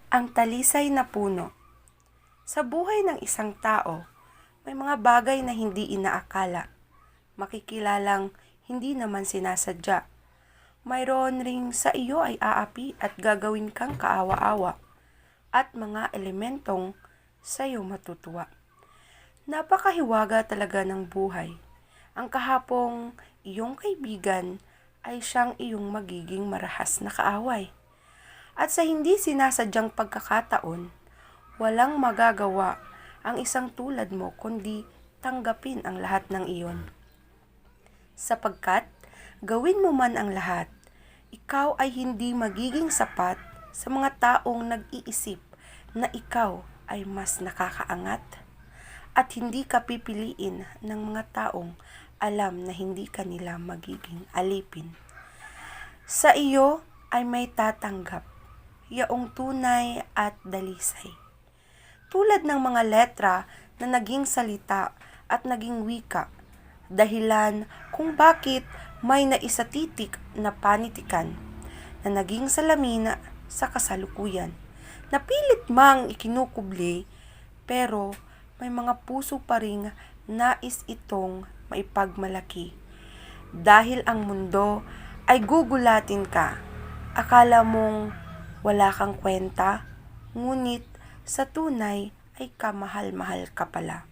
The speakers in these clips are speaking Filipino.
Ang talisay na puno. Sa buhay ng isang tao, may mga bagay na hindi inaakala. Makikilalang hindi naman sinasadya. Mayroon ring sa iyo ay aapi at gagawin kang kaawa-awa at mga elementong sa iyo matutuwa. Napakahiwaga talaga ng buhay. Ang kahapong iyong kaibigan ay siyang iyong magiging marahas na kaaway. At sa hindi sinasadyang pagkakataon, walang magagawa ang isang tulad mo kundi tanggapin ang lahat ng iyon. Sapagkat gawin mo man ang lahat, ikaw ay hindi magiging sapat sa mga taong nag-iisip na ikaw ay mas nakakaangat at hindi ka pipiliin ng mga taong alam na hindi ka nila magiging alipin. Sa iyo ay may tatanggap yaong tunay at dalisay. Tulad ng mga letra na naging salita at naging wika, dahilan kung bakit may naisatitik na panitikan na naging salamin sa kasalukuyan. Napilit mang ikinukubli, pero may mga puso pa ring nais itong maipagmalaki. Dahil ang mundo ay gugulatin ka, akala mong wala kang kwenta, ngunit sa tunay ay kamahal-mahal ka pala.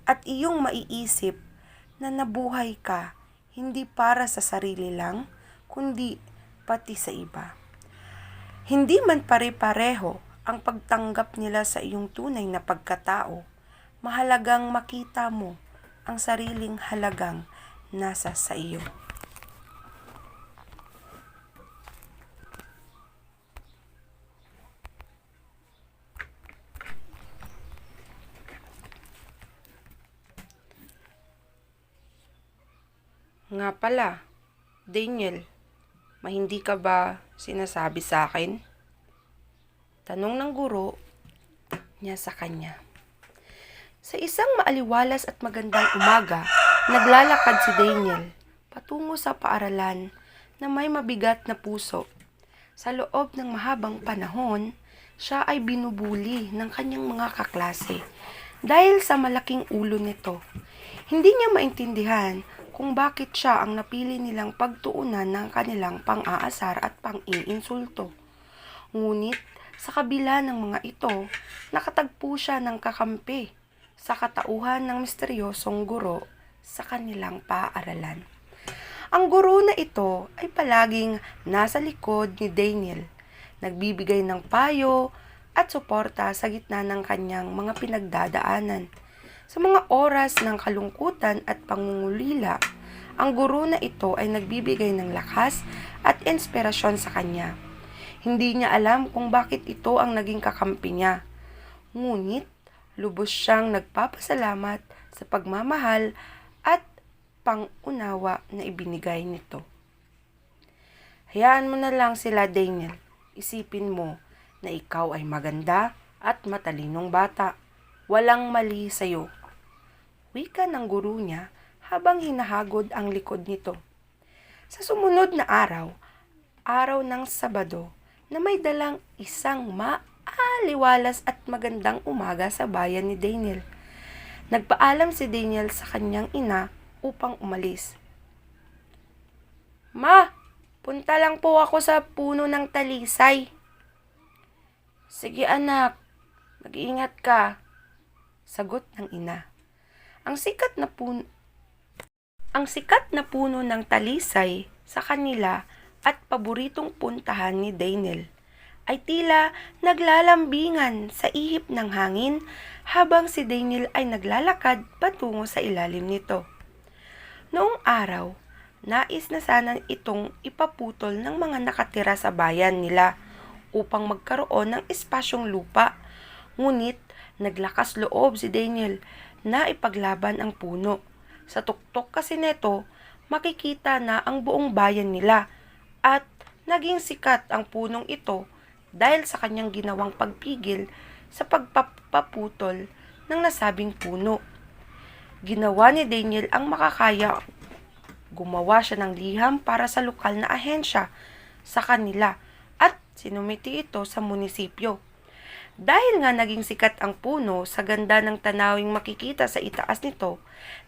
At iyong maiisip na nabuhay ka hindi para sa sarili lang, kundi pati sa iba. Hindi man pare-pareho ang pagtanggap nila sa iyong tunay na pagkatao, mahalagang makita mo ang sariling halagang nasa sa iyo. Nga pala, Daniel, hindi ka ba sinasabi sa akin? Tanong ng guro niya sa kanya. Sa isang maaliwalas at magandang umaga, naglalakad si Daniel patungo sa paaralan na may mabigat na puso. Sa loob ng mahabang panahon, siya ay binubuli ng kanyang mga kaklase dahil sa malaking ulo nito. Hindi niya maintindihan kung bakit siya ang napili nilang pagtuunan ng kanilang pang-aasar at pang-iinsulto. Ngunit sa kabila ng mga ito, nakatagpo siya ng kakampi sa katauhan ng misteryosong guro sa kanilang paaralan. Ang guro na ito ay palaging nasa likod ni Daniel, nagbibigay ng payo at suporta sa gitna ng kanyang mga pinagdadaanan. Sa mga oras ng kalungkutan at pangungulila, ang guro na ito ay nagbibigay ng lakas at inspirasyon sa kanya. Hindi niya alam kung bakit ito ang naging kakampi niya. Ngunit, lubos siyang nagpapasalamat sa pagmamahal at pangunawa na ibinigay nito. Hayaan mo na lang sila, Daniel. Isipin mo na ikaw ay maganda at matalinong bata. Walang mali sa'yo. Wika ng guro niya habang hinahagod ang likod nito. Sa sumunod na araw, araw ng Sabado, na may dalang isang maaliwalas at magandang umaga sa bayan ni Daniel. Nagpaalam si Daniel sa kanyang ina upang umalis. Ma, punta lang po ako sa puno ng talisay. Sige anak, mag-iingat ka. Sagot ng ina. Ang sikat na puno ng talisay sa kanila at paboritong puntahan ni Daniel ay tila naglalambingan sa ihip ng hangin habang si Daniel ay naglalakad patungo sa ilalim nito. Noong araw, nais na sana itong ipaputol ng mga nakatira sa bayan nila upang magkaroon ng espasyong lupa. Ngunit naglakas loob si Daniel na ipaglaban ang puno. Sa tuktok kasi neto, makikita na ang buong bayan nila at naging sikat ang punong ito dahil sa kanyang ginawang pagpigil sa pagpaputol ng nasabing puno. Ginawa ni Daniel ang makakaya. Gumawa siya ng liham para sa lokal na ahensya sa kanila at sinumiti ito sa munisipyo. Dahil nga naging sikat ang puno sa ganda ng tanawing makikita sa itaas nito,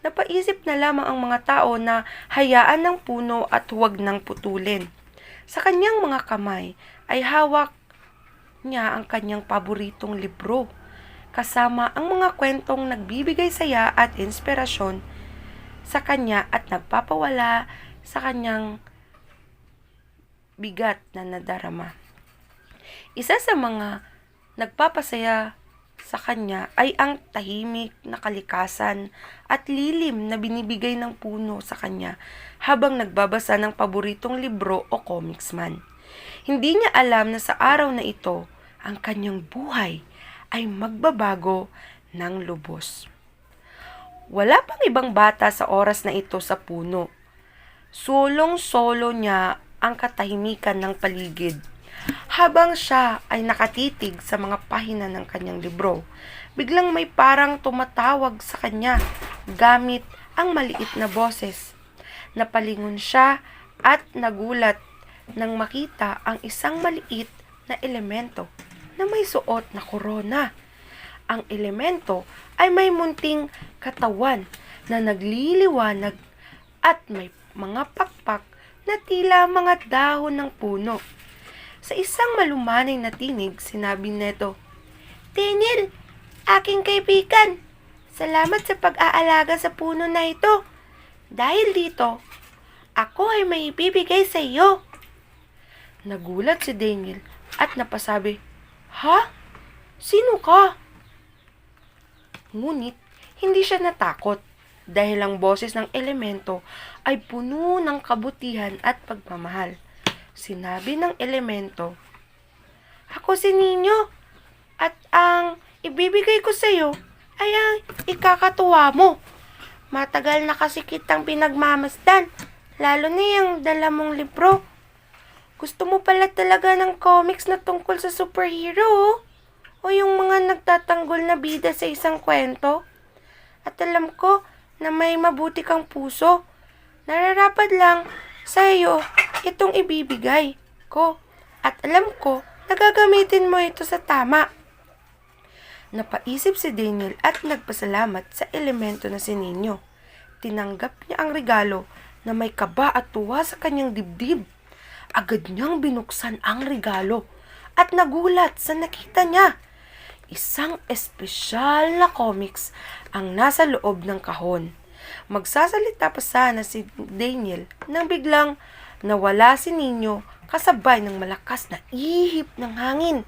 napaisip na lamang ang mga tao na hayaan ng puno at huwag nang putulin. Sa kanyang mga kamay ay hawak niya ang kanyang paboritong libro, kasama ang mga kwentong nagbibigay saya at inspirasyon sa kanya at nagpapawala sa kanyang bigat na nadarama. Isa sa mga nagpapasaya sa kanya ay ang tahimik na kalikasan at lilim na binibigay ng puno sa kanya habang nagbabasa ng paboritong libro o comics man. Hindi niya alam na sa araw na ito, ang kanyang buhay ay magbabago ng lubos. Wala pang ibang bata sa oras na ito sa puno. Solong-solo niya ang katahimikan ng paligid. Habang siya ay nakatitig sa mga pahina ng kanyang libro, biglang may parang tumatawag sa kanya gamit ang maliit na boses. Napalingon siya at nagulat nang makita ang isang maliit na elemento na may suot na korona. Ang elemento ay may munting katawan na nagliliwanag at may mga pakpak na tila mga dahon ng puno. Sa isang malumanay na tinig, sinabi nito, "Daniel, aking kaibigan, salamat sa pag-aalaga sa puno na ito. Dahil dito, ako ay may ibibigay sa iyo." Nagulat si Daniel at napasabi, "Ha? Sino ka?" Ngunit, hindi siya natakot dahil ang boses ng elemento ay puno ng kabutihan at pagmamahal. Sinabi ng elemento, "Ako si Ninyo at ang ibibigay ko sa iyo ay ang ikakatuwa mo. Matagal na kasi kitang pinagmamasdan, lalo na yung dala mong libro. Gusto mo pala talaga ng comics na tungkol sa superhero o yung mga nagtatanggol na bida sa isang kwento? At alam ko na may mabuti kang puso. Nararapat lang sa iyo itong ibibigay ko at alam ko na gagamitin mo ito sa tama." Napaisip si Daniel at nagpasalamat sa elemento na si Ninyo. Tinanggap niya ang regalo na may kaba at tuwa sa kanyang dibdib. Agad niyang binuksan ang regalo at nagulat sa nakita niya. Isang espesyal na comics ang nasa loob ng kahon. Magsasalita pa sana si Daniel nang biglang nawala si Ninyo kasabay ng malakas na ihip ng hangin.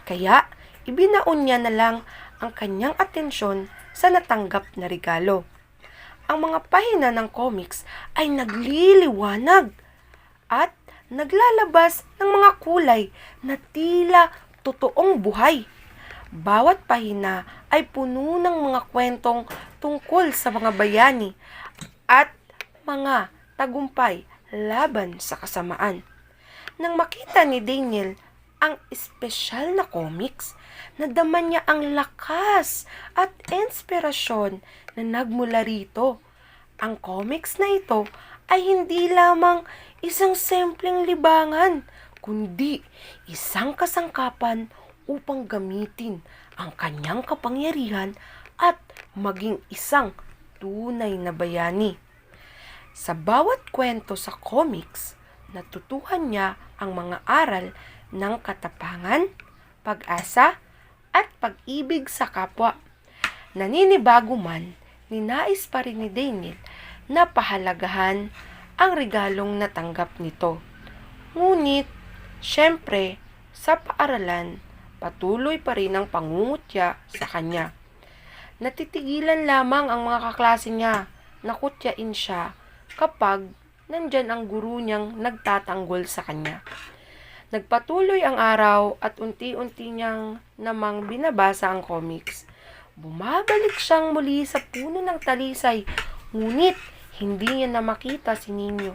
Kaya ibinaon niya na lang ang kanyang atensyon sa natanggap na regalo. Ang mga pahina ng comics ay nagliliwanag at naglalabas ng mga kulay na tila totoong buhay. Bawat pahina ay puno ng mga kwentong tungkol sa mga bayani at mga tagumpay laban sa kasamaan. Nang makita ni Daniel ang espesyal na comics, nadama niya ang lakas at inspirasyon na nagmula rito. Ang comics na ito ay hindi lamang isang simpleng libangan, kundi isang kasangkapan upang gamitin ang kanyang kapangyarihan at maging isang tunay na bayani. Sa bawat kwento sa comics, natutuhan niya ang mga aral ng katapangan, pag-asa, at pag-ibig sa kapwa. Naninibago man, ninais pa rin ni Daniel na pahalagahan ang regalong natanggap nito. Ngunit, syempre, sa paaralan, patuloy pa rin ang pangungutya sa kanya. Natitigilan lamang ang mga kaklase niya na kutyain siya kapag nandyan ang guru niyang nagtatanggol sa kanya. Nagpatuloy ang araw at unti-unti niyang namang binabasa ang comics. Bumabalik siyang muli sa puno ng talisay, ngunit hindi niya na makita si Ninyo.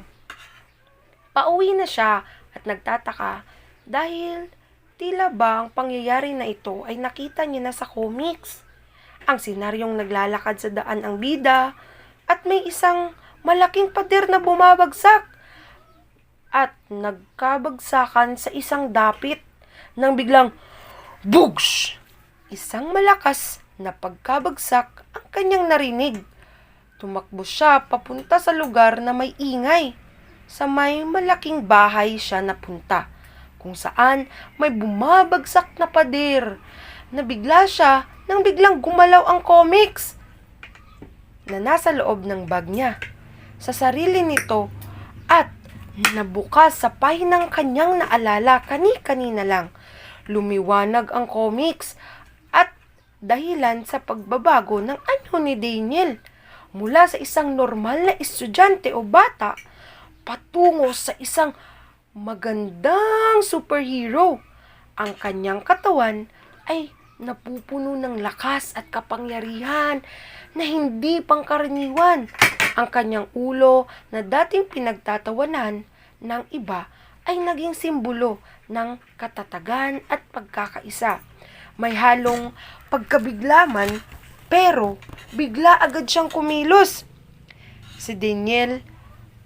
Pauwi na siya at nagtataka dahil tila ba ang pangyayari na ito ay nakita niya na sa comics. Ang senaryong naglalakad sa daan ang bida at may isang malaking pader na bumabagsak at nagkabagsakan sa isang dapit nang biglang Bugs! Isang malakas na pagkabagsak ang kanyang narinig. Tumakbo siya papunta sa lugar na may ingay. Sa may malaking bahay siya napunta, kung saan may bumabagsak na pader. Nabigla siya nang biglang gumalaw ang comics na nasa loob ng bag niya sa sarili nito at nabukas sa pahinang kanyang naalala kani-kanina lang. Lumiwanag ang comics at dahilan sa pagbabago ng anyo ni Daniel mula sa isang normal na estudyante o bata patungo sa isang magandang superhero. Ang kanyang katawan ay napupuno ng lakas at kapangyarihan na hindi pangkaraniwan. Ang kanyang ulo na dating pinagtatawanan ng iba ay naging simbolo ng katatagan at pagkakaisa. May halong pagkabiglaman pero bigla agad siyang kumilos. Si Daniel,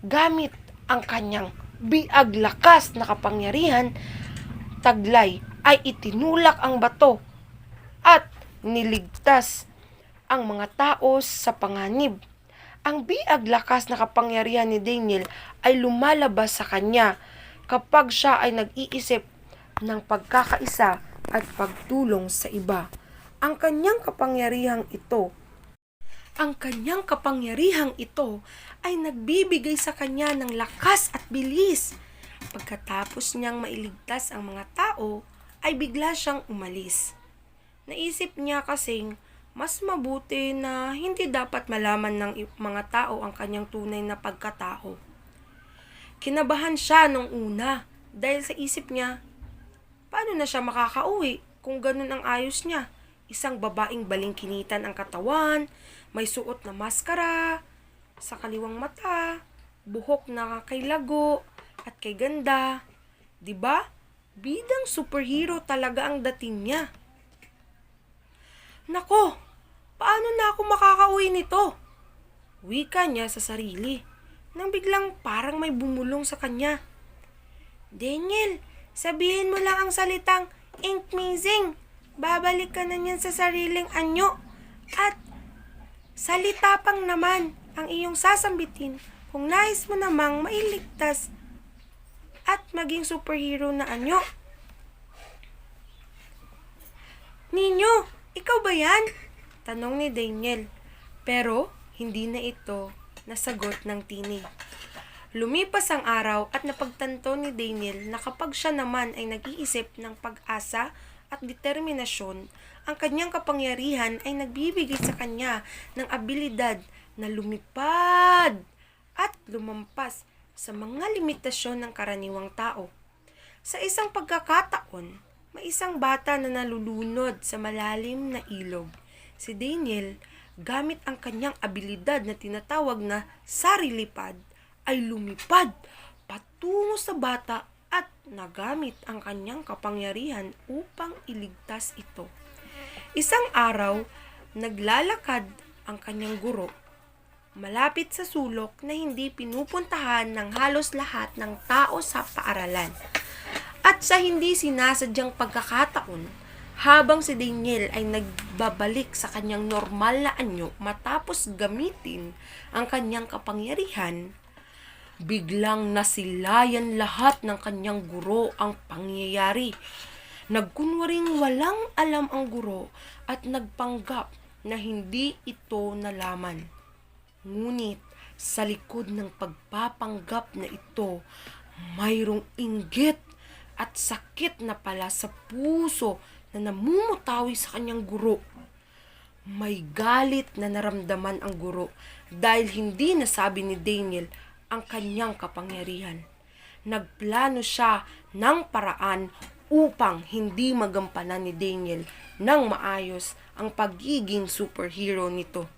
gamit ang kanyang biag lakas na kapangyarihan, taglay ay itinulak ang bato at niligtas ang mga tao sa panganib. Ang biag lakas na kapangyarihan ni Daniel ay lumalabas sa kanya kapag siya ay nag-iisip ng pagkakaisa at pagtulong sa iba. Ang kanyang kapangyarihang ito ay nagbibigay sa kanya ng lakas at bilis. Pagkatapos niyang mailigtas ang mga tao, ay bigla siyang umalis. Naisip niya kasing mas mabuti na hindi dapat malaman ng mga tao ang kanyang tunay na pagkatao. Kinabahan siya nung una dahil sa isip niya, paano na siya makakauwi kung ganun ang ayos niya? Isang babaeng balingkinitan ang katawan, may suot na maskara, sa kaliwang mata, buhok na kay lago at kay ganda. 'Di ba? Bidang superhero talaga ang dating niya. Nako, paano na ako makakauwi nito? Wika niya sa sarili, nang biglang parang may bumulong sa kanya. Daniel, sabihin mo lang ang salitang amazing. Babalik ka na niyan sa sariling anyo. At salita pang naman ang iyong sasambitin kung nais mo namang mailigtas at maging superhero na anyo. Ninyo, ikaw ba yan? Tanong ni Daniel. Pero hindi na ito nasagot ng tinig. Lumipas ang araw at napagtanto ni Daniel na kapag siya naman ay nag-iisip ng pag-asa at determinasyon, ang kanyang kapangyarihan ay nagbibigay sa kanya ng abilidad na lumipad at lumampas sa mga limitasyon ng karaniwang tao. Sa isang pagkakataon, may isang bata na nalulunod sa malalim na ilog. Si Daniel, gamit ang kanyang abilidad na tinatawag na sarilipad, ay lumipad patungo sa bata at nagamit ang kanyang kapangyarihan upang iligtas ito. Isang araw, naglalakad ang kanyang guro malapit sa sulok na hindi pinupuntahan ng halos lahat ng tao sa paaralan. At sa hindi sinasadyang pagkakataon, habang si Daniel ay nagbabalik sa kanyang normal na anyo matapos gamitin ang kanyang kapangyarihan, biglang nasilayan lahat ng kanyang guro ang pangyayari. Nagkunwaring walang alam ang guro at nagpanggap na hindi ito nalaman. Ngunit sa likod ng pagpapanggap na ito, mayroong inggit at sakit na pala sa puso na namumutawi sa kanyang guro. May galit na naramdaman ang guro dahil hindi nasabi ni Daniel ang kanyang kapangyarihan. Nagplano siya ng paraan upang hindi magampanan ni Daniel ng maayos ang pagiging superhero nito.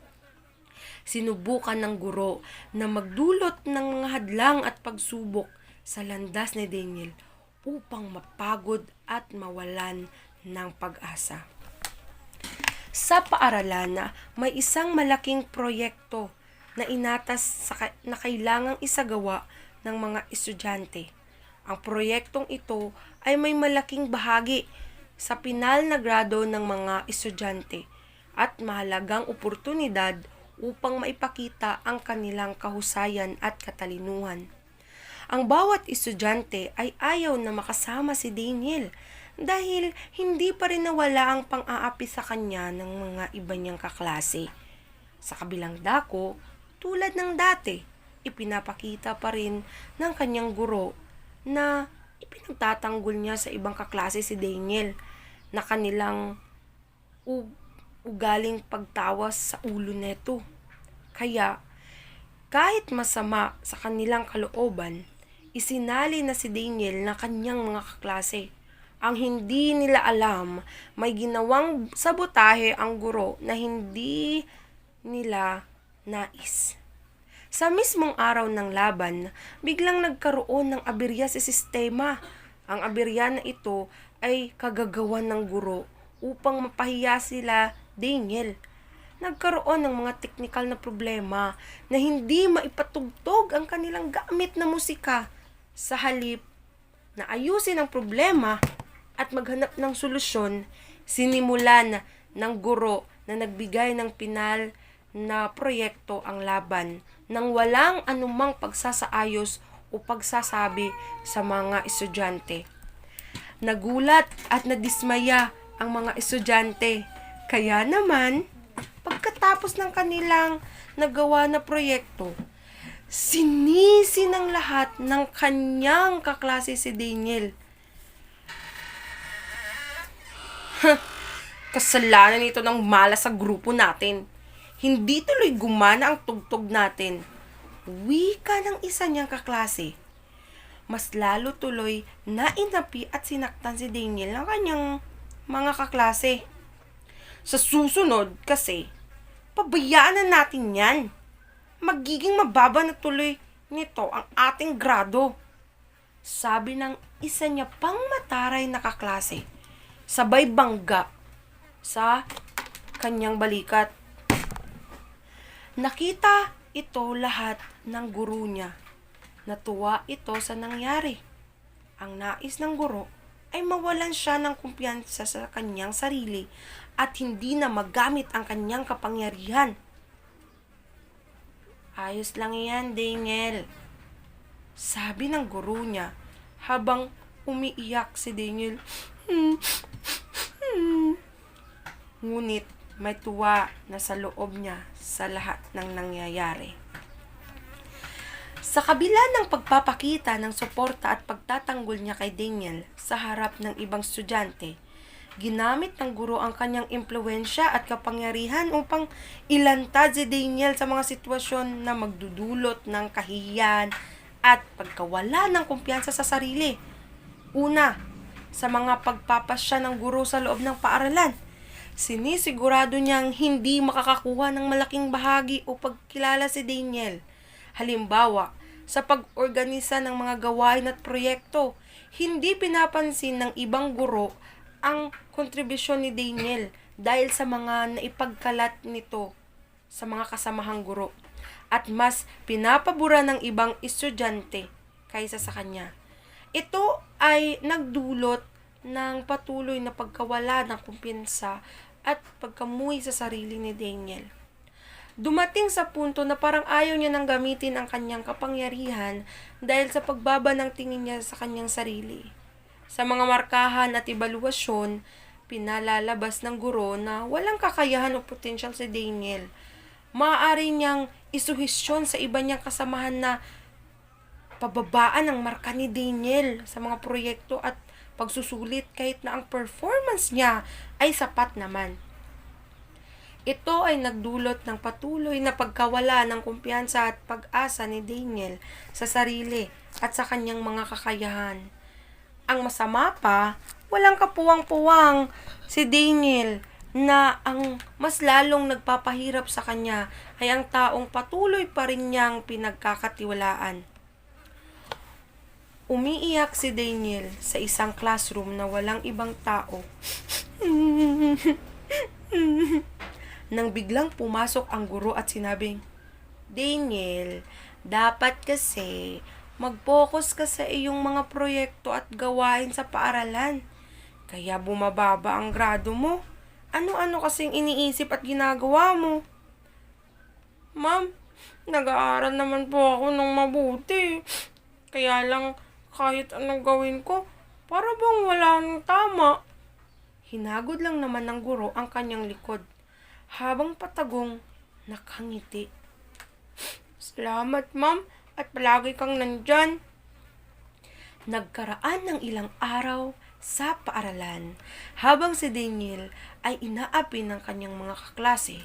Sinubukan ng guro na magdulot ng mga hadlang at pagsubok sa landas ni Daniel upang mapagod at mawalan ng pag-asa. Sa paaralan, may isang malaking proyekto na inatas na kailangang isagawa ng mga estudyante. Ang proyektong ito ay may malaking bahagi sa pinal na grado ng mga estudyante at mahalagang oportunidad upang maipakita ang kanilang kahusayan at katalinuhan. Ang bawat estudyante ay ayaw na makasama si Daniel dahil hindi pa rin nawala ang pang-aapi sa kanya ng mga iba niyang kaklase. Sa kabilang dako, tulad ng dati, ipinapakita pa rin ng kanyang guro na ipinagtatanggol niya sa ibang kaklase si Daniel na kanilang ugaling pagtawas sa ulo neto. Kaya, kahit masama sa kanilang kalooban, isinali na si Daniel na kanyang mga kaklase. Ang hindi nila alam, may ginawang sabotahe ang guro na hindi nila nais. Sa mismong araw ng laban, biglang nagkaroon ng aberya sa sistema. Ang aberya na ito ay kagagawan ng guro upang mapahiya sila Daniel. Nagkaroon ng mga teknikal na problema na hindi maipatugtog ang kanilang gamit na musika. Sa halip na ayusin ang problema at maghanap ng solusyon, sinimulan ng guro na nagbigay ng pinal na proyekto ang laban nang walang anumang pagsasaayos o pagsasabi sa mga estudyante. Nagulat at nadismaya ang mga estudyante. Kaya naman, pagkatapos ng kanilang nagawa na proyekto, sinisi ng lahat ng kanyang kaklase si Daniel. Kasalanan ito ng malas sa grupo natin. Hindi tuloy gumana ang tugtog natin. Wika ng isa niyang kaklase. Mas lalo tuloy na inapi at sinaktan si Daniel ng kanyang mga kaklase. Sa susunod kasi, pabayaan na natin yan. Magiging mababa na tuloy nito ang ating grado. Sabi ng isa niya pang mataray na kaklase, sabay bangga sa kanyang balikat. Nakita ito lahat ng guro niya. Natuwa ito sa nangyari. Ang nais ng guro ay mawalan siya ng kumpiyansa sa kanyang sarili at hindi na magamit ang kanyang kapangyarihan. Ayos lang yan, Daniel, sabi ng guro niya habang umiiyak si Daniel. Ngunit may tuwa na sa loob niya sa lahat ng nangyayari. Sa kabila ng pagpapakita ng suporta at pagtatanggol niya kay Daniel sa harap ng ibang estudyante, ginamit ng guro ang kanyang impluwensya at kapangyarihan upang ilantad si Daniel sa mga sitwasyon na magdudulot ng kahihiyan at pagkawala ng kumpiyansa sa sarili. Una, sa mga pagpapasya ng guro sa loob ng paaralan, sinisigurado niyang hindi makakakuha ng malaking bahagi o pagkilala si Daniel. Halimbawa, sa pag-organisa ng mga gawain at proyekto, hindi pinapansin ng ibang guro ang kontribusyon ni Daniel dahil sa mga naipagkalat nito sa mga kasamahang guro at mas pinapabura ng ibang estudyante kaysa sa kanya. Ito ay nagdulot ng patuloy na pagkawala ng kumpiyansa at pagkamuhi sa sarili ni Daniel. Dumating sa punto na parang ayaw niya nang gamitin ang kanyang kapangyarihan dahil sa pagbaba ng tingin niya sa kanyang sarili. Sa mga markahan at ebaluasyon, pinalalabas ng guro na walang kakayahan o potensyal si Daniel. Maaari niyang isuhestyon sa iba niyang kasamahan na pababaan ang marka ni Daniel sa mga proyekto at pagsusulit kahit na ang performance niya ay sapat naman. Ito ay nagdulot ng patuloy na pagkawala ng kumpiyansa at pag-asa ni Daniel sa sarili at sa kanyang mga kakayahan. Ang masama pa, walang kapuwang-puwang si Daniel na ang mas lalong nagpapahirap sa kanya ay ang taong patuloy pa rin niyang pinagkakatiwalaan. Umiiyak si Daniel sa isang classroom na walang ibang tao. Nang biglang pumasok ang guro at sinabing, "Daniel, dapat kasi mag-focus ka sa iyong mga proyekto at gawain sa paaralan. Kaya bumababa ang grado mo. Ano-ano kasing iniisip at ginagawa mo? Ma'am, nag-aaral naman po ako ng mabuti. Kaya lang, kahit anong gawin ko, para bang wala nang tama. Hinagod lang naman ng guro ang kanyang likod, habang patagong nakangiti. Salamat, ma'am, at palagi kang nandyan. Nagkaraan ng ilang araw sa paaralan, habang si Daniel ay inaapi ng kanyang mga kaklase.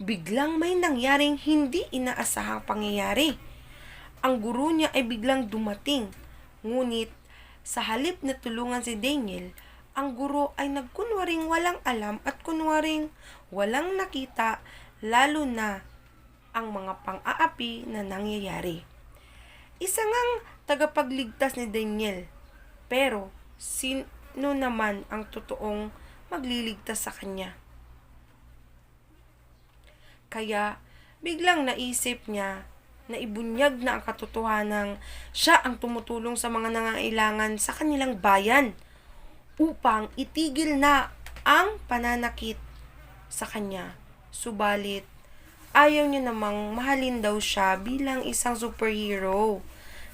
Biglang may nangyaring hindi inaasahang pangyayari. Ang guro niya ay biglang dumating, ngunit sa halip na tulungan si Daniel, ang guro ay nagkunwaring walang alam at kunwaring walang nakita, lalo na ang mga pang-aapi na nangyayari. Isa ngang tagapagligtas ni Daniel, pero sino naman ang totoong magliligtas sa kanya? Kaya biglang naisip niya na ibunyag na ang katotohanang siya ang tumutulong sa mga nangangailangan sa kanilang bayan upang itigil na ang pananakit sa kanya. Subalit, ayaw niya namang mahalin daw siya bilang isang superhero.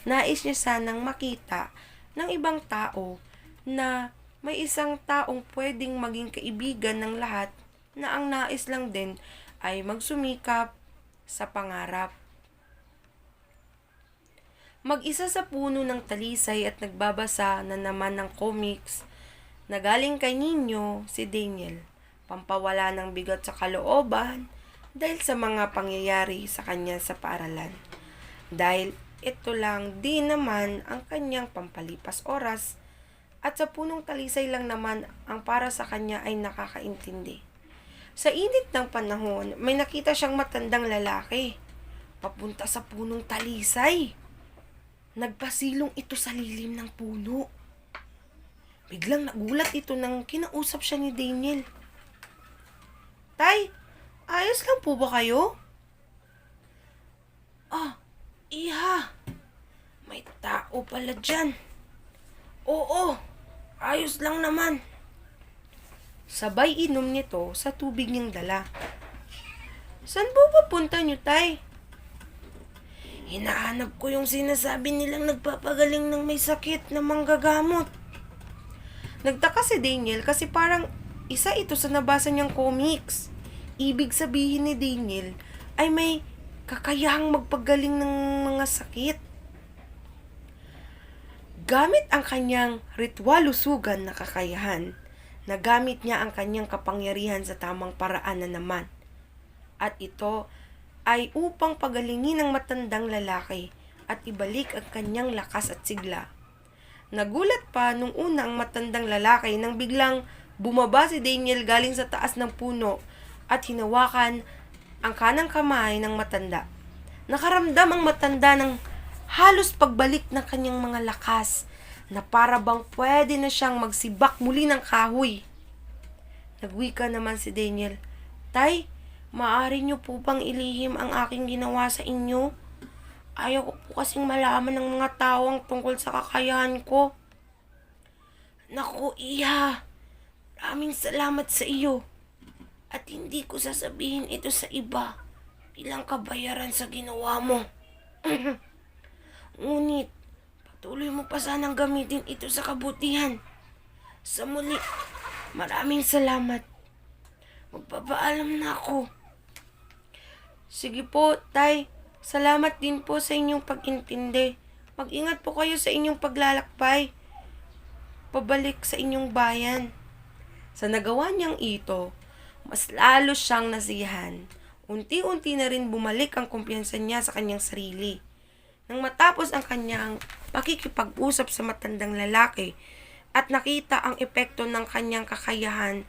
Nais niya sanang makita ng ibang tao na may isang taong pwedeng maging kaibigan ng lahat, na ang nais lang din ay magsumikap sa pangarap. Mag-isa sa puno ng talisay at nagbabasa na naman ng comics na galing kay Nino si Daniel, pampawala ng bigat sa kalooban dahil sa mga pangyayari sa kanya sa paaralan. Dahil ito lang din naman ang kanyang pampalipas oras, at sa punong talisay lang naman ang para sa kanya ay nakakaintindi. Sa init ng panahon, may nakita siyang matandang lalaki papunta sa punong talisay. Nagpasilong ito sa lilim ng puno. Biglang nagulat ito nang kinausap siya ni Daniel. Tay, ayos lang po ba kayo? Iha, may tao pala dyan. Oo, ayos lang naman. Sabay inom nito sa tubig niyang dala. Saan po papunta niyo, tay? Hinahanap ko yung sinasabi nilang nagpapagaling ng may sakit na manggagamot. Nagtaka si Daniel kasi parang isa ito sa nabasa niyang comics. Ibig sabihin ni Daniel ay may kakayahang magpagaling ng mga sakit. Gamit ang kanyang ritual-lusugan na kakayahan, nagamit niya ang kanyang kapangyarihan sa tamang paraan na naman. At ito ay upang pagalingin ang matandang lalaki at ibalik ang kanyang lakas at sigla. Nagulat pa nung una ang matandang lalaki nang biglang bumaba si Daniel galing sa taas ng puno at hinawakan ang kanang kamay ng matanda. Nakaramdam ang matanda ng halos pagbalik ng kanyang mga lakas, na para bang pwede na siyang magsibak muli ng kahoy. Nagwika naman si Daniel, Tay, maaari niyo po bang ilihim ang aking ginawa sa inyo? Ayaw ko po kasing malaman ng mga tao ang tungkol sa kakayahan ko. Naku, Iha, maraming salamat sa iyo. At hindi ko sasabihin ito sa iba bilang kabayaran sa ginawa mo. Ngunit, patuloy mo pa sanang gamitin ito sa kabutihan. Sa muli, maraming salamat. Magpapaalam na ako. Sige po, Tay. Salamat din po sa inyong pag-intindi. Mag-ingat po kayo sa inyong paglalakbay pabalik sa inyong bayan. Sa nagawa niyang ito, mas lalo siyang nasiyahan. Unti-unti na rin bumalik ang kumpiyansa niya sa kanyang sarili. Nang matapos ang kanyang pakikipag-usap sa matandang lalaki at nakita ang epekto ng kanyang kakayahan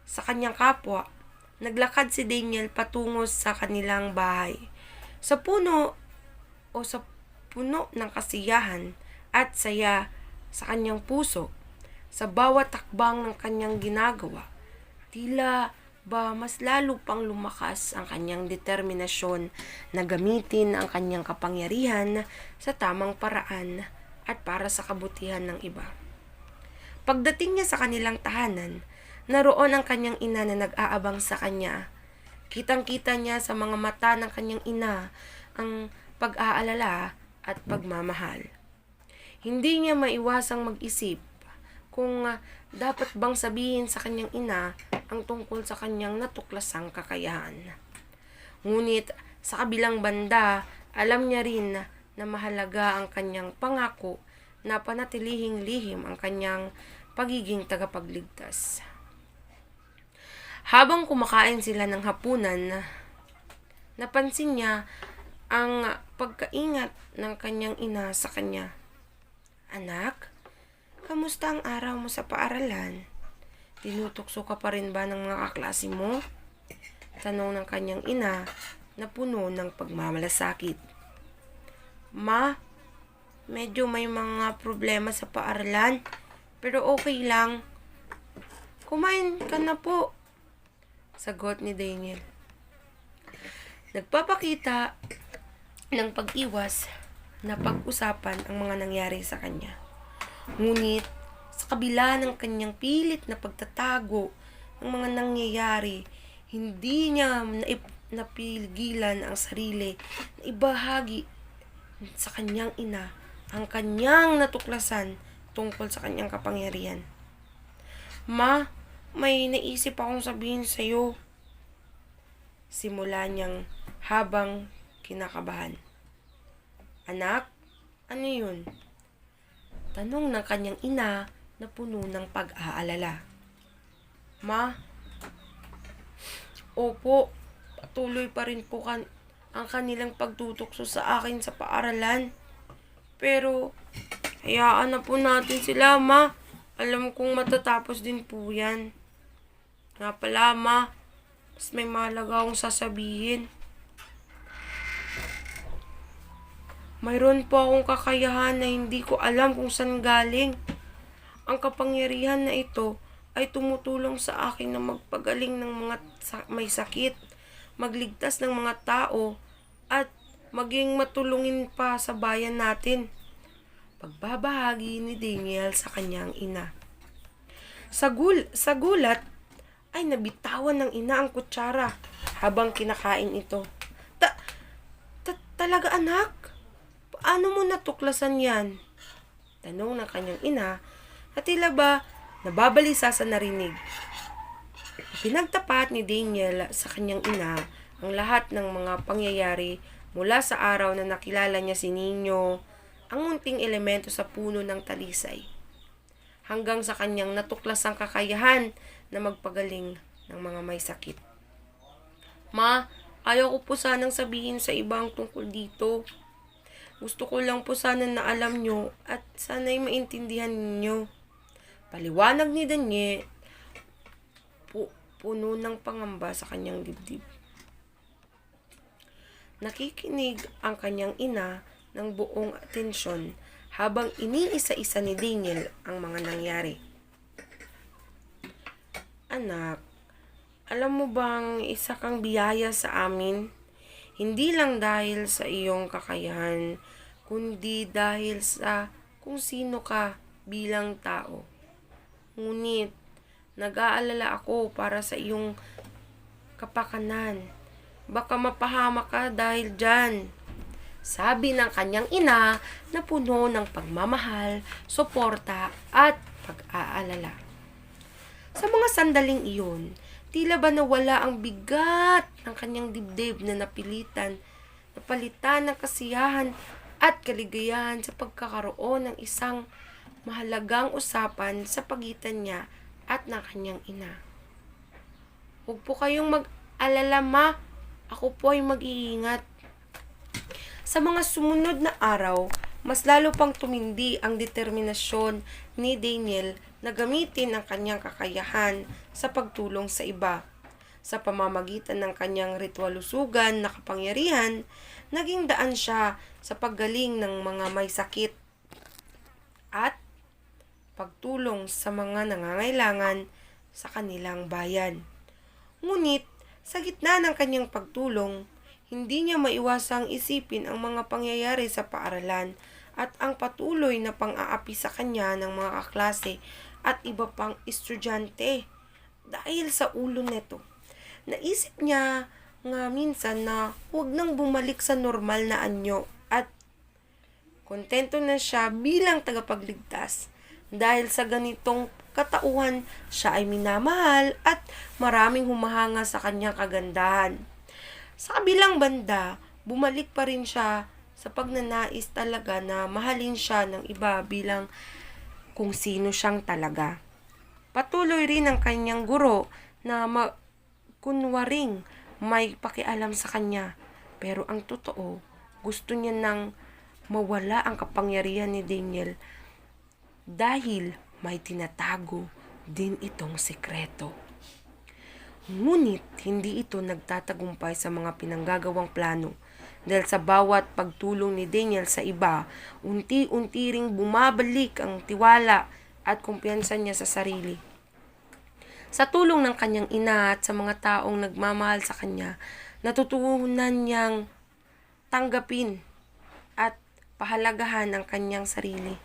sa kanyang kapwa, naglakad si Daniel patungo sa kanilang bahay. Sa puno ng kasiyahan at saya sa kanyang puso, sa bawat takbang ng kanyang ginagawa, tila ba mas lalo pang lumakas ang kanyang determinasyon na gamitin ang kanyang kapangyarihan sa tamang paraan at para sa kabutihan ng iba. Pagdating niya sa kanilang tahanan, naroon ang kanyang ina na nag-aabang sa kanya. Kitang-kita niya sa mga mata ng kanyang ina ang pag-aalala at pagmamahal. Hindi niya maiwasang mag-isip kung dapat bang sabihin sa kanyang ina ang tungkol sa kanyang natuklasang kakayahan. Ngunit sa kabilang banda, alam niya rin na mahalaga ang kanyang pangako na panatilihing lihim ang kanyang pagiging tagapagligtas. Habang kumakain sila ng hapunan, napansin niya ang pagkaingat ng kanyang ina sa kanya. "Anak, kamusta ang araw mo sa paaralan? Tinutukso ka pa rin ba ng mga kaklase mo?" Tanong ng kanyang ina na puno ng pagmamalasakit. "Ma, medyo may mga problema sa paaralan, pero okay lang. Kumain ka na po," sagot ni Daniel. Nagpapakita ng pag-iwas na pag-usapan ang mga nangyari sa kanya. Ngunit sa kabila ng kanyang pilit na pagtatago ng mga nangyayari, hindi niya napigilan ang sarili na ibahagi sa kanyang ina ang kanyang natuklasan tungkol sa kanyang kapangyarihan. "Ma, may naisip akong sabihin sa'yo." Simula niyang habang kinakabahan. "Anak, ano yun?" Tanong ng kanyang ina na puno ng pag-aalala. "Ma, opo, patuloy pa rin po ang kanilang pagtutukso sa akin sa paaralan. Pero, hayaan na po natin sila, ma. Alam kong matatapos din po yan. Nga pala, ma, mas may mahalaga akong sasabihin. Mayroon po akong kakayahan na hindi ko alam kung saan galing. Ang kapangyarihan na ito ay tumutulong sa akin na magpagaling ng mga may sakit, magligtas ng mga tao, at maging matulungin pa sa bayan natin." Pagbabahagi ni Daniel sa kanyang ina. Sa gulat, ay nabitawan ng ina ang kutsara habang kinakain ito. Talaga anak? Paano mo natuklasan yan?" Tanong ng kanyang ina at tila ba nababalisa sa narinig. Pinagtapat ni Daniel sa kanyang ina ang lahat ng mga pangyayari mula sa araw na nakilala niya si Nino, ang munting elemento sa puno ng talisay, hanggang sa kanyang natuklasang kakayahan na magpagaling ng mga may sakit. "Ma, ayaw ko po sanang sabihin sa ibang tungkol dito. Gusto ko lang po sana na alam nyo at sana'y maintindihan ninyo." Paliwanag ni Daniel, puno ng pangamba sa kanyang dibdib. Nakikinig ang kanyang ina ng buong atensyon habang iniisa-isa ni Daniel ang mga nangyari. "Anak, alam mo bang isa kang biyaya sa amin? Hindi lang dahil sa iyong kakayahan, kundi dahil sa kung sino ka bilang tao. Ngunit, nag-aalala ako para sa iyong kapakanan. Baka mapahamak ka dahil dyan." Sabi ng kanyang ina na puno ng pagmamahal, suporta at pag-aalala. Sa mga sandaling iyon, tila ba nawala ang bigat ng kanyang dibdib na napalitan ng kasiyahan at kaligayahan sa pagkakaroon ng isang mahalagang usapan sa pagitan niya at ng kanyang ina. "Huwag po kayong mag-alala, ma. Ako po ay mag-iingat." Sa mga sumunod na araw, mas lalo pang tumindi ang determinasyon ni Daniel na gamitin ang kanyang kakayahan sa pagtulong sa iba. Sa pamamagitan ng kanyang ritualusugan na kapangyarihan, naging daan siya sa paggaling ng mga may sakit at pagtulong sa mga nangangailangan sa kanilang bayan. Ngunit, sa gitna ng kanyang pagtulong, hindi niya maiwasang isipin ang mga pangyayari sa paaralan at ang patuloy na pang-aapi sa kanya ng mga kaklase at iba pang estudyante. Dahil sa ulo nito, naisip niya nga minsan na huwag nang bumalik sa normal na anyo at kontento na siya bilang tagapagligtas. Dahil sa ganitong katauhan, siya ay minamahal at maraming humahanga sa kanyang kagandahan. Sa kabilang banda, bumalik pa rin siya sa pagnanais talaga na mahalin siya ng iba bilang kung sino siyang talaga. Patuloy rin ang kanyang guro na kunwaring may pakialam sa kanya. Pero ang totoo, gusto niya nang mawala ang kapangyarihan ni Daniel dahil may tinatago din itong sekreto. Ngunit hindi ito nagtatagumpay sa mga pinanggagawang plano dahil sa bawat pagtulong ni Daniel sa iba, unti-unti ring bumabalik ang tiwala at kumpiyansa niya sa sarili. Sa tulong ng kanyang ina at sa mga taong nagmamahal sa kanya, natutunan niyang tanggapin at pahalagahan ang kanyang sarili.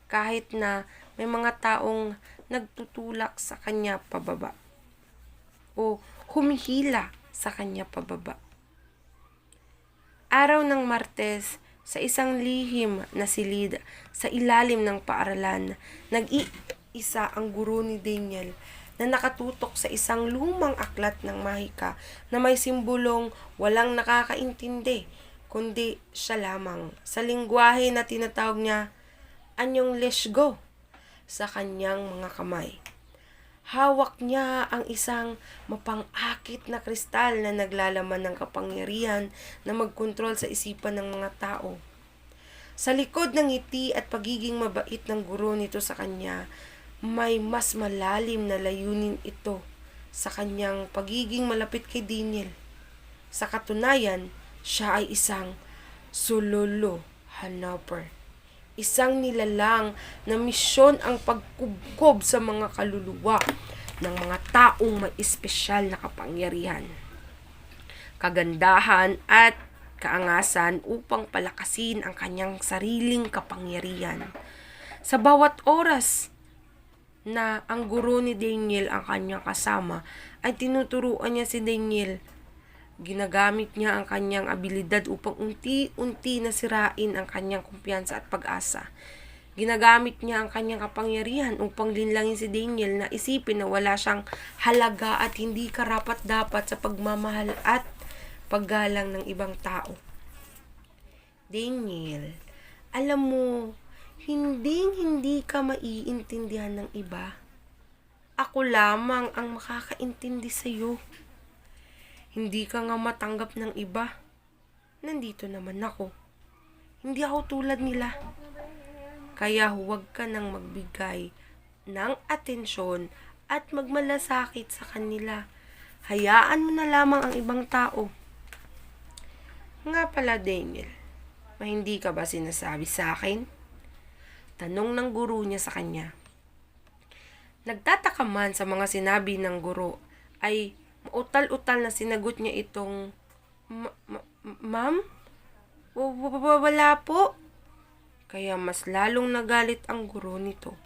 Kahit na may mga taong nagtutulak sa kanya pababa o humihila sa kanya pababa. Araw ng Martes, sa isang lihim na silid sa ilalim ng paaralan, nag-iisa ang guro ni Daniel na nakatutok sa isang lumang aklat ng mahika na may simbolong walang nakakaintindi, kundi siya lamang sa lingwahe na tinatawag niya anyong lesgo sa kanyang mga kamay. Hawak niya ang isang mapang-akit na kristal na naglalaman ng kapangyarihan na magkontrol sa isipan ng mga tao. Sa likod ng ngiti at pagiging mabait ng guro nito sa kanya, may mas malalim na layunin ito sa kanyang pagiging malapit kay Daniel. Sa katunayan, siya ay isang sulolo hanapper. Isang nilalang na misyon ang pagkubkob sa mga kaluluwa ng mga taong may espesyal na kapangyarihan, kagandahan at kaangasan upang palakasin ang kanyang sariling kapangyarihan. Sa bawat oras na ang guro ni Daniel ang kanyang kasama, ay tinuturuan niya si Daniel. Ginagamit niya ang kanyang abilidad upang unti-unti na sirain ang kanyang kumpiyansa at pag-asa. Ginagamit niya ang kanyang kapangyarihan upang linlangin si Daniel na isipin na wala siyang halaga at hindi karapat-dapat sa pagmamahal at paggalang ng ibang tao. Daniel, alam mo, hindi ka maiintindihan ng iba. Ako lamang ang makakaintindi sa iyo. Hindi ka nga matanggap ng iba. Nandito naman ako. Hindi ako tulad nila. Kaya huwag ka nang magbigay ng atensyon at magmalasakit sa kanila. Hayaan mo na lamang ang ibang tao. Nga pala, Daniel, hindi ka ba sinasabi sa akin? Tanong ng guro niya sa kanya. Nagtataka man sa mga sinabi ng guro, ay mautal-utal na sinagot niya itong, Ma'am? Wala po. Kaya mas lalong nagalit ang guro nito.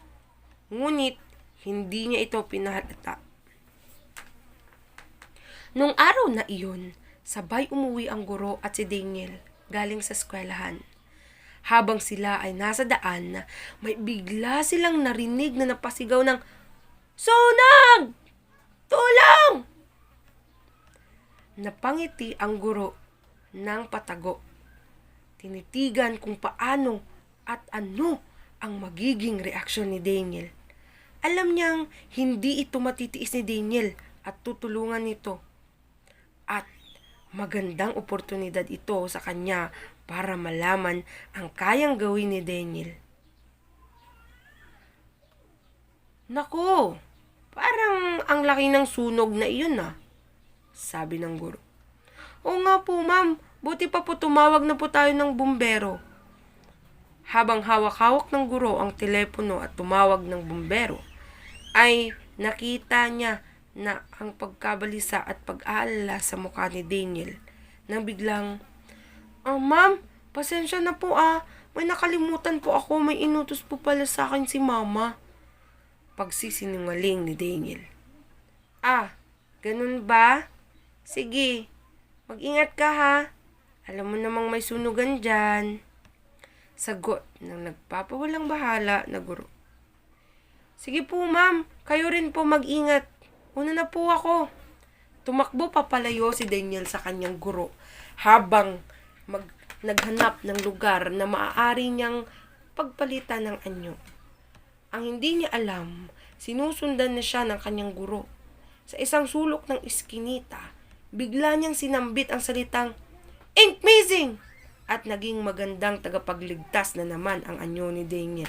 Ngunit, hindi niya ito pinahalata. Nung araw na iyon, sabay umuwi ang guro at si Daniel galing sa eskwelahan. Habang sila ay nasa daan, may bigla silang narinig na napasigaw ng, Sunag! Tulong! Napangiti ang guro ng patago. Tinitigan kung paano at ano ang magiging reaksyon ni Daniel. Alam niyang hindi ito matitiis ni Daniel at tutulungan nito. At magandang oportunidad ito sa kanya para malaman ang kayang gawin ni Daniel. Nako, parang ang laki ng sunog na iyon sabi ng guro. Oo nga po, ma'am. Buti pa po tumawag na po tayo ng bumbero. Habang hawak-hawak ng guro ang telepono at tumawag ng bumbero, ay nakita niya na ang pagkabalisa at pag-aalala sa mukha ni Daniel nang biglang, Ma'am, pasensya na po May nakalimutan po ako. May inutos po pala sa akin si Mama. pagsisinungaling ni Daniel. "Ah, ganun ba? Sige, mag-ingat ka ha. Alam mo namang may sunugan dyan." Sagot ng nagpapawalang bahala na guro. "Sige po ma'am, kayo rin po mag-ingat. Una na po ako." Tumakbo papalayo si Daniel sa kanyang guro habang naghanap ng lugar na maaari niyang pagpalitan ng anyo. Ang hindi niya alam, sinusundan na siya ng kanyang guro. Sa isang sulok ng iskinita, bigla niyang sinambit ang salitang, "Ink missing!" At naging magandang tagapagligtas na naman ang anyo ni Daniel.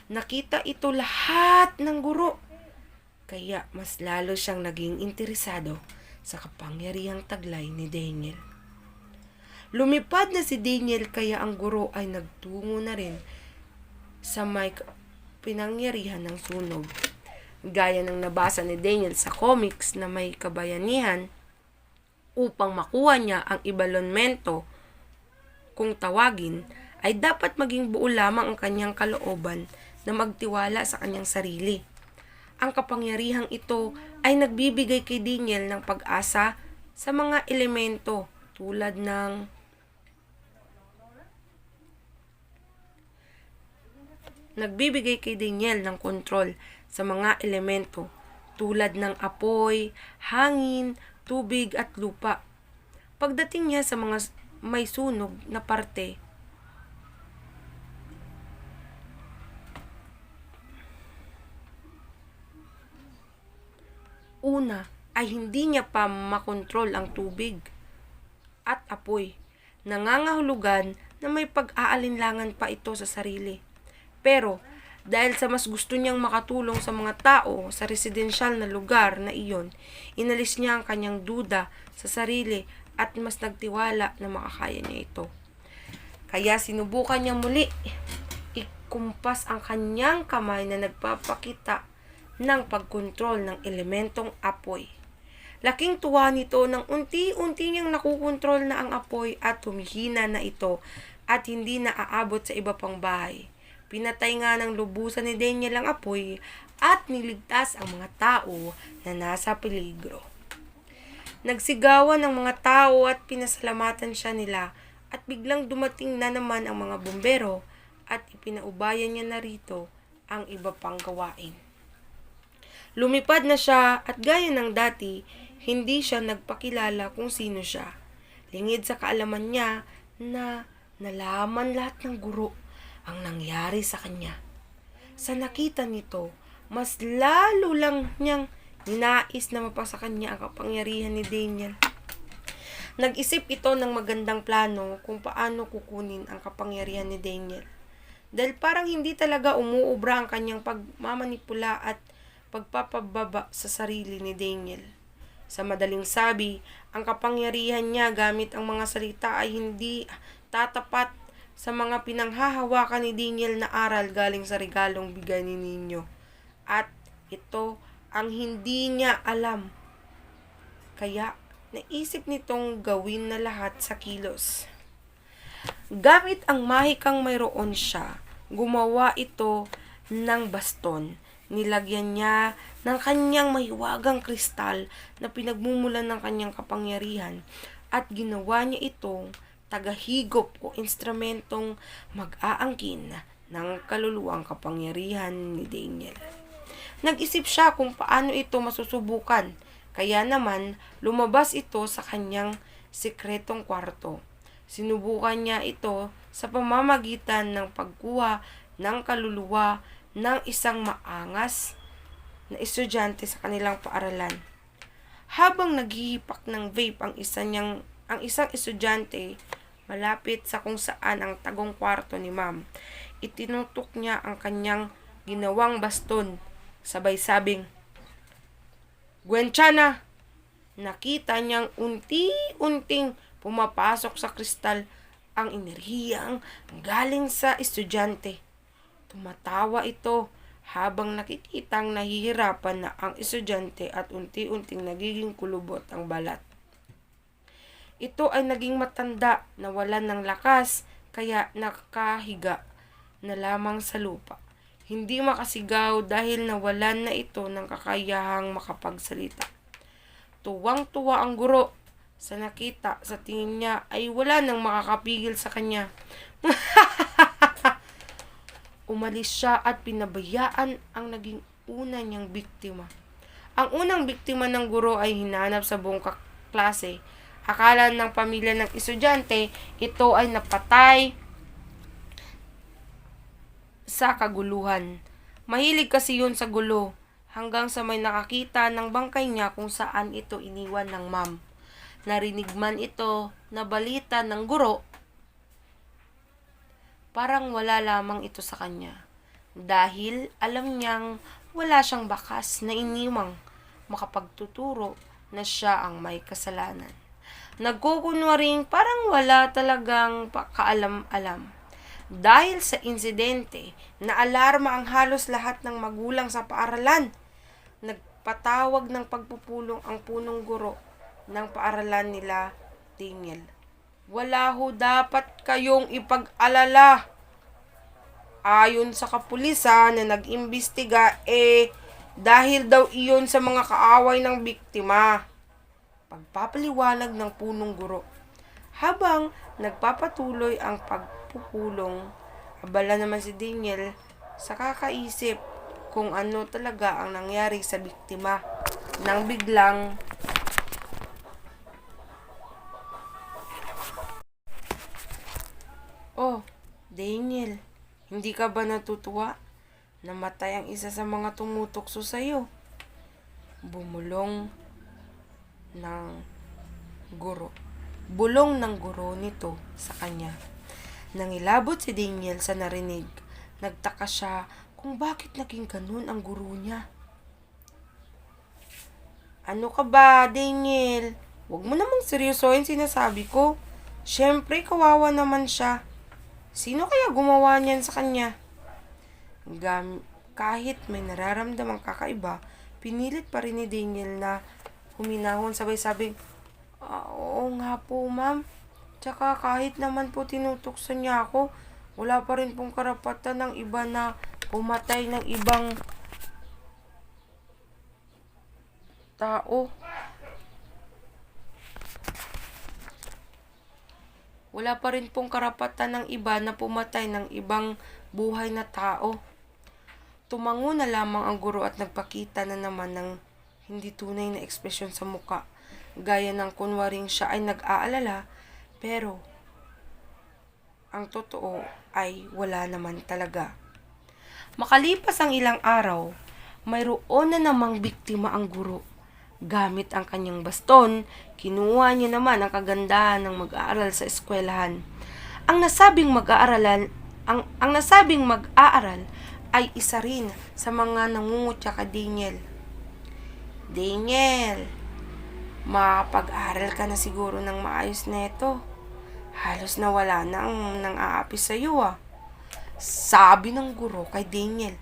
Nakita ito lahat ng guro, kaya mas lalo siyang naging interesado sa kapangyarihang taglay ni Daniel. Lumipad na si Daniel kaya ang guro ay nagtungo na rin sa may pinangyarihan ng sunog. Gaya ng nabasa ni Daniel sa comics na may kabayanihan, upang makuha niya ang ibalonmento kung tawagin, ay dapat maging buo lamang ang kanyang kalooban na magtiwala sa kanyang sarili. Ang kapangyarihang ito ay nagbibigay kay Daniel ng pag-asa sa mga elemento tulad ng nagbibigay kay Daniel ng kontrol sa mga elemento tulad ng apoy, hangin, tubig at lupa. Pagdating niya sa mga may sunog na parte, una ay hindi niya pa makontrol ang tubig at apoy. Nangangahulugan na may pag-aalinlangan pa ito sa sarili. Pero dahil sa mas gusto niyang makatulong sa mga tao sa residensyal na lugar na iyon, inalis niya ang kanyang duda sa sarili at mas nagtiwala na makakaya niya ito. Kaya sinubukan niya muli ikumpas ang kanyang kamay na nagpapakita ng pagkontrol ng elementong apoy. Laking tuwa nito nang unti-unti niyang nakukontrol na ang apoy at humihina na ito at hindi na aabot sa iba pang bahay. Pinatay nga ng lubusan ni Daniel ang apoy at niligtas ang mga tao na nasa peligro. Nagsigawan ng mga tao at pinasalamatan siya nila at biglang dumating na naman ang mga bumbero at ipinaubayan niya na rito ang iba pang gawain. Lumipad na siya at gaya ng dati, hindi siya nagpakilala kung sino siya. Lingid sa kaalaman niya na nalaman lahat ng guro ang nangyari sa kanya. Sa nakita nito, mas lalo lang niyang ninais na mapasa kanya ang kapangyarihan ni Daniel. Nag-isip ito ng magandang plano kung paano kukunin ang kapangyarihan ni Daniel. Dahil parang hindi talaga umuubra ang kanyang pagmamanipula at pagpapababa sa sarili ni Daniel. Sa madaling sabi, ang kapangyarihan niya gamit ang mga salita ay hindi tatapat sa mga pinanghahawakan ni Daniel na aral galing sa regalong bigay ni Ninyo. At ito ang hindi niya alam. Kaya naisip nitong gawin na lahat sa kilos. Gamit ang mahikang mayroon siya, gumawa ito ng baston. Nilagyan niya ng kanyang mahiwagang kristal na pinagmumulan ng kanyang kapangyarihan at ginawa niya itong tagahigop o instrumentong mag-aangkin ng kaluluwang kapangyarihan ni Daniel. Nag-isip siya kung paano ito masusubukan, kaya naman lumabas ito sa kanyang sikretong kwarto. Sinubukan niya ito sa pamamagitan ng pagkuha ng kaluluwa ng isang maangas na estudyante sa kanilang paaralan. Habang naghihipak ng vape ang isang estudyante malapit sa kung saan ang tagong kwarto ni Ma'am, itinutok niya ang kanyang ginawang baston, sabay sabing, "Gwenchana!" Nakita niyang unti-unting pumapasok sa kristal ang enerhiyang galing sa estudyante. Tumatawa ito habang nakikitang nahihirapan na ang estudyante at unti-unting nagiging kulubot ang balat. Ito ay naging matanda na walan ng lakas kaya nakahiga na lamang sa lupa. Hindi makasigaw dahil nawalan na ito ng kakayahang makapagsalita. Tuwang-tuwa ang guro sa nakita. Sa tingin niya ay wala nang makakapigil sa kanya. Umalis siya at pinabayaan ang naging una niyang biktima. Ang unang biktima ng guro ay hinanap sa buong klase. Akala ng pamilya ng estudyante, ito ay napatay sa kaguluhan. Mahilig kasi yun sa gulo, hanggang sa may nakakita ng bangkay niya kung saan ito iniwan ng ma'am. Narinig man ito na balita ng guro, parang wala lamang ito sa kanya. Dahil alam niyang wala siyang bakas na iniwang makapagtuturo na siya ang may kasalanan. Nagkukunwaring parang wala talagang kaalam-alam. Dahil sa insidente, naalarma ang halos lahat ng magulang sa paaralan. Nagpatawag ng pagpupulong ang punong guro ng paaralan nila, Daniel. Wala ho dapat kayong ipag-alala. Ayon sa kapulisan na nag-imbestiga, dahil daw iyon sa mga kaaway ng biktima. Pagpapaliwanag ng punong guro. Habang nagpapatuloy ang pagpupulong, abala naman si Daniel sa kakaisip kung ano talaga ang nangyari sa biktima. Nang biglang "Oh, Daniel, hindi ka ba natutuwa? Namatay ang isa sa mga tumutokso sa'yo." Bumulong ng guro. Bulong ng guro nito sa kanya. Nangilabot si Daniel sa narinig. Nagtaka siya kung bakit naging ganun ang guro niya. "Ano ka ba, Daniel? Huwag mo namang seryosohin sinasabi ko. Siyempre, kawawa naman siya. Sino kaya gumawa niyan sa kanya?" Kahit may nararamdamang kakaiba, pinilit pa rin ni Daniel na huminahon, sabay sabing, Oo nga po, ma'am. Tsaka kahit naman po tinutukso niya ako, wala pa rin pong karapatan ng iba na pumatay ng ibang tao. Wala pa rin pong karapatan ng iba na pumatay ng ibang buhay na tao." Tumango na lamang ang guro at nagpakita na naman ng hindi tunay na ekspresyon sa muka. Gaya ng kunwaring siya ay nag-aalala, pero ang totoo ay wala naman talaga. Makalipas ang ilang araw, mayroon na namang biktima ang guro. Gamit ang kanyang baston, kinuha niya naman ang kagandahan ng mag-aaral sa eskwelahan. Ang nasabing mag-aaral ay isa rin sa mga nangungutya kay Daniel. "Daniel, makapag-aral ka na siguro ng maayos neto. Halos nawala na ang nang-aapi sa iyo, sabi ng guro kay Daniel.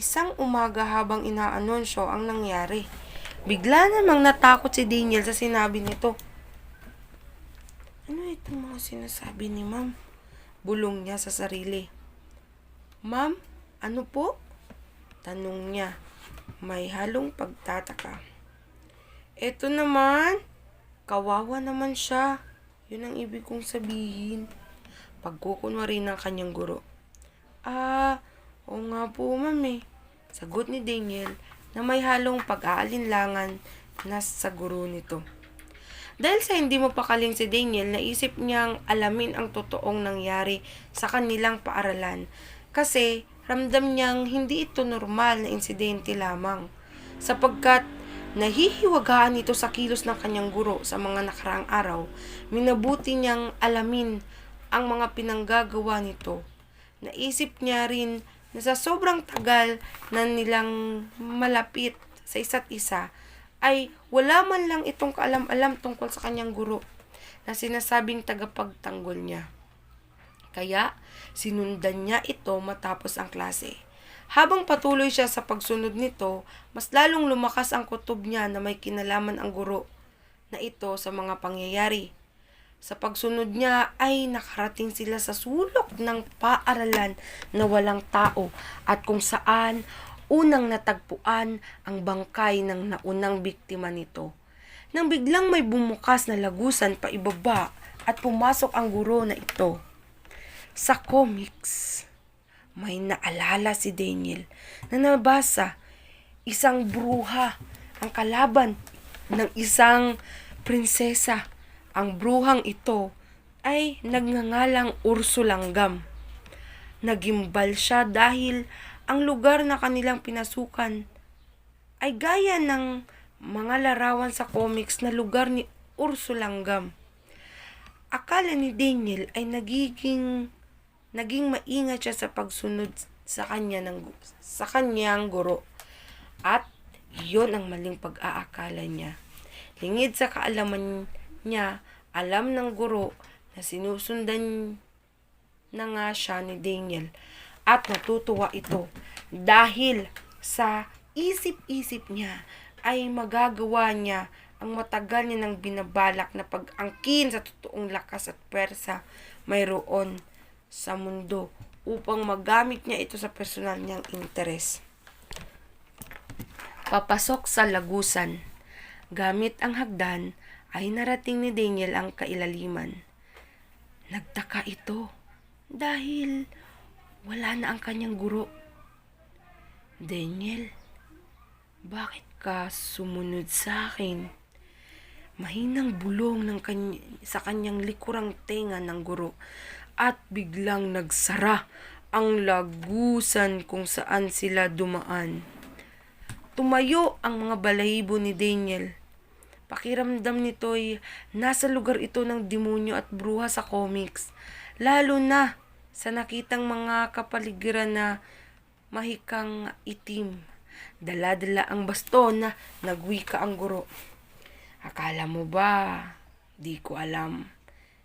Isang umaga habang inaanunsyo ang nangyari, bigla namang natakot si Daniel sa sinabi nito. "Ano itong mga sinasabi ni ma'am?" Bulong niya sa sarili. "Ma'am, ano po?" tanong niya, may halong pagtataka. "Eto naman, kawawa naman siya. Yun ang ibig kong sabihin." Pagkukunwari ng kanyang guro. Oo nga po, ma'am." Sagot ni Daniel na may halong pag-aalinlangan na sa guro nito. Dahil sa hindi mapakaling si Daniel, naisip niyang alamin ang totoong nangyari sa kanilang paaralan kasi ramdam niyang hindi ito normal na insidente lamang, sapagkat nahihiwagaan ito sa kilos ng kanyang guro sa mga nakaraang araw. Minabuti niyang alamin ang mga pinanggagawa nito. Naisip niya rin na sa sobrang tagal na nilang malapit sa isa't isa, ay wala man lang itong kaalam-alam tungkol sa kanyang guro na sinasabing tagapagtanggol niya. Kaya sinundan niya ito matapos ang klase. Habang patuloy siya sa pagsunod nito, mas lalong lumakas ang kutob niya na may kinalaman ang guro na ito sa mga pangyayari. Sa pagsunod niya ay nakarating sila sa sulok ng paaralan na walang tao at kung saan unang natagpuan ang bangkay ng naunang biktima nito. Nang biglang may bumukas na lagusan pa ibaba at pumasok ang guro na ito. Sa comics, may naalala si Daniel na nabasa isang bruha ang kalaban ng isang prinsesa. Ang bruhang ito ay nagngangalang Ursulanggam. Nagimbal siya dahil ang lugar na kanilang pinasukan ay gaya ng mga larawan sa comics na lugar ni Ursulanggam. Akala ni Daniel ay naging maingat siya sa pagsunod sa kanyang guro. At iyon ang maling pag-aakala niya. Lingid sa kaalaman niya, alam ng guro na sinusundan na nga siya ni Daniel at natutuwa ito dahil sa isip-isip niya ay magagawa niya ang matagal niya nang binabalak na pag-angkin sa totoong lakas at pwersa mayroon sa mundo upang magamit niya ito sa personal niyang interes. Papasok sa lagusan. Gamit ang hagdan ay narating ni Daniel ang kailaliman. Nagtaka ito dahil wala na ang kanyang guro. Daniel, bakit ka sumunod sa akin? Mahinang bulong sa kanyang likurang tenga ng guro at biglang nagsara ang lagusan kung saan sila dumaan. Tumayo ang mga balahibo ni Daniel. Pakiramdam nito'y nasa lugar ito ng demonyo at bruha sa comics, lalo na sa nakitang mga kapaligiran na mahikang itim. Dala-dala ang baston na nagwika ang guro. Akala mo ba, di ko alam,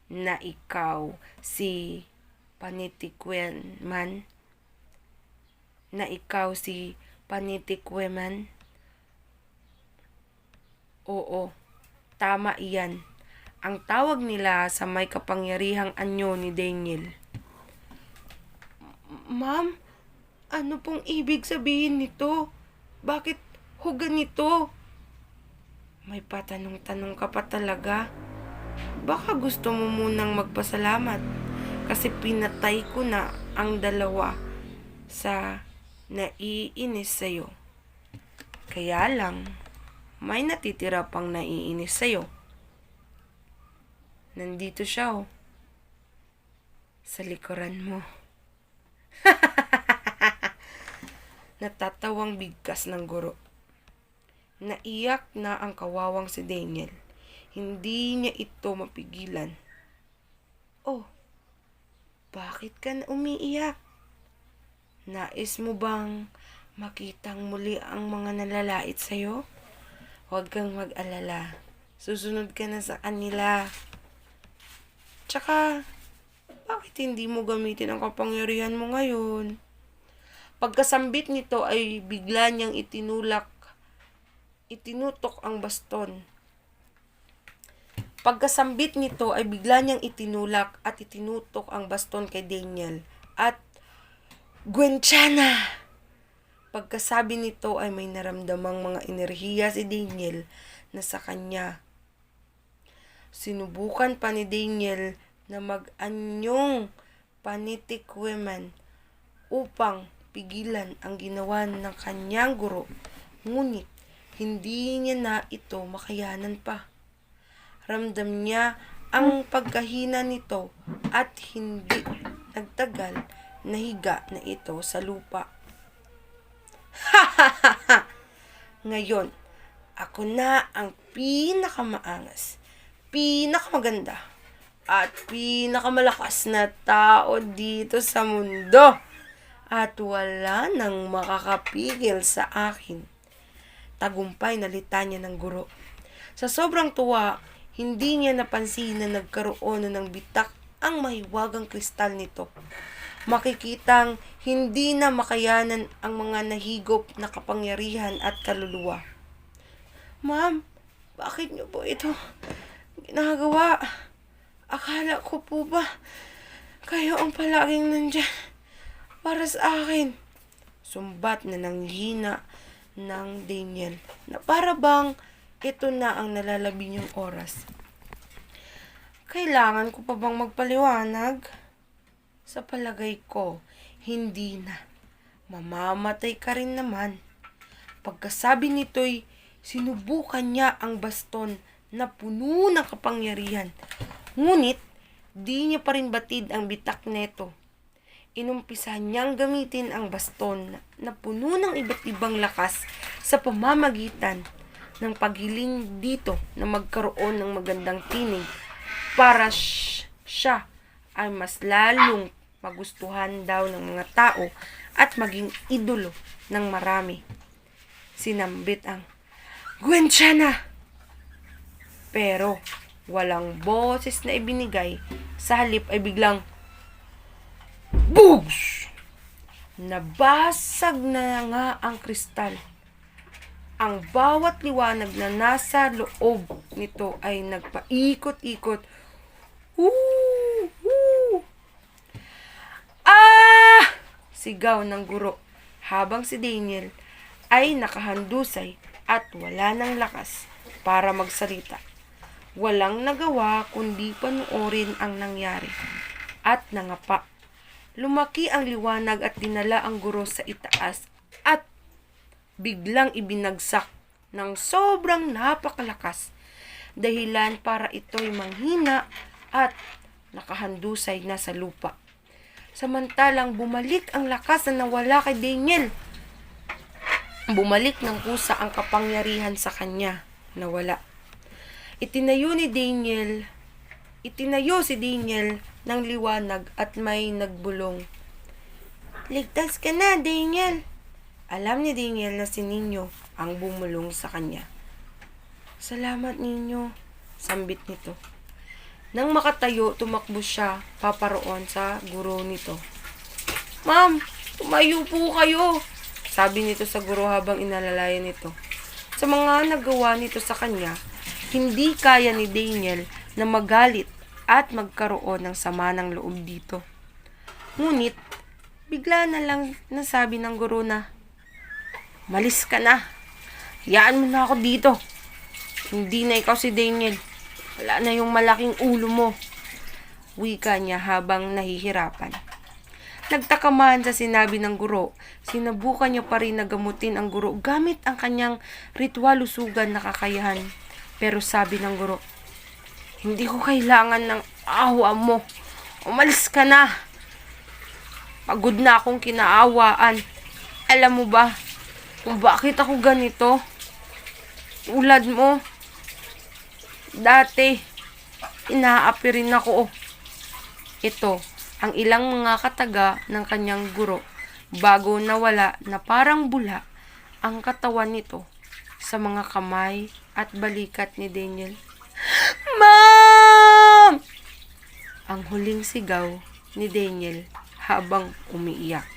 na ikaw si Panitikweman? Oo, tama iyan. Ang tawag nila sa may kapangyarihang anyo ni Daniel. Ma'am, ano pong ibig sabihin nito? Bakit ho ganito? May patanong-tanong ka pa talaga. Baka gusto mo munang magpasalamat kasi pinatay ko na ang dalawa sa naiinis sa'yo. Kaya lang, may natitira pang naiinis sa'yo. Nandito siya sa likuran mo. Natatawang bigkas ng guro. Naiyak na ang kawawang si Daniel. Hindi niya ito mapigilan. Oh, bakit ka na umiiyak? Nais mo bang makitang muli ang mga nalalait sa'yo? Huwag kang mag-alala. Susunod ka na sa kanila. Tsaka, bakit hindi mo gamitin ang kapangyarihan mo ngayon? Pagkasambit nito ay bigla niyang itinutok ang baston. Pagkasambit nito ay bigla niyang itinulak at itinutok ang baston kay Daniel at Gwenchana! Pagkasabi nito ay may naramdamang mga enerhiya si Daniel na sa kanya. Sinubukan pa ni Daniel na mag-anyong Panitikweman upang pigilan ang ginawa ng kanyang guro. Ngunit hindi niya na ito makayanan pa. Ramdam niya ang pagkahina nito at hindi nagtagal nahiga na ito sa lupa. Ngayon, ako na ang pinakamaangas, pinakamaganda, at pinakamalakas na tao dito sa mundo. At wala nang makakapigil sa akin. Tagumpay na litanya ng guro. Sa sobrang tuwa, hindi niya napansin na nagkaroon ng bitak ang mahiwagang kristal nito. Makikitang hindi na makayanan ang mga nahigop na kapangyarihan at kaluluwa. Ma'am, bakit niyo po ito ginagawa? Akala ko po ba kayo ang palaging nandyan para sa akin? Sumbat na nanghina ng Daniel na para bang ito na ang nalalabi niyang oras. Kailangan ko pa bang magpaliwanag? Sa palagay ko, hindi na. Mamamatay ka rin naman. Pagkasabi nito'y sinubukan niya ang baston na puno ng kapangyarihan. Ngunit, di niya pa rin batid ang bitak neto. Inumpisahan niyang gamitin ang baston na puno ng iba't ibang lakas sa pamamagitan ng paghiling dito na magkaroon ng magandang tinig para siya ay mas lalong magustuhan daw ng mga tao at maging idolo ng marami. Sinambit ang Gwenchana! Pero walang boses na ibinigay, sa halip ay biglang Bugs! Nabasag na nga ang kristal. Ang bawat liwanag na nasa loob nito ay nagpaikot-ikot. Woo! Woo! Ah! Sigaw ng guro habang si Daniel ay nakahandusay at wala ng lakas para magsalita. Walang nagawa kundi panoorin ang nangyari at nangapa. Lumaki ang liwanag at dinala ang guro sa itaas at biglang ibinagsak ng sobrang napakalakas, dahilan para ito'y manghina at nakahandusay na sa lupa. Samantalang bumalik ang lakas na nawala kay Daniel. Bumalik ng kusa ang kapangyarihan sa kanya, nawala. Itinayo si Daniel ng liwanag at may nagbulong. Ligtas ka na, Daniel! Alam ni Daniel na si Ninyo ang bumulong sa kanya. Salamat, Ninyo, sambit nito. Nang makatayo, tumakbo siya paparoon sa guro nito. Ma'am, tumayo po kayo, sabi nito sa guro habang inalalayan nito. Sa mga nagawa nito sa kanya, hindi kaya ni Daniel na magalit at magkaroon ng sama ng loob dito. Ngunit, bigla na lang nasabi ng guro na, Malis ka na. Hayaan mo na ako dito. Hindi na ikaw si Daniel. Wala na yung malaking ulo mo. Wika niya habang nahihirapan. Nagtaka man sa sinabi ng guro, sinubukan niya pa rin na gamutin ang guro gamit ang kanyang ritual lusugan na kakayahan. Pero sabi ng guro, hindi ko kailangan ng awa mo. Umalis ka na. Pagod na akong kinaawaan. Alam mo ba kung bakit ako ganito? Ulad mo. Dati, inaapi rin ako. Ito, ang ilang mga kataga ng kanyang guro bago nawala na parang bula ang katawan nito sa mga kamay at balikat ni Daniel. Mom! Ang huling sigaw ni Daniel habang umiiyak.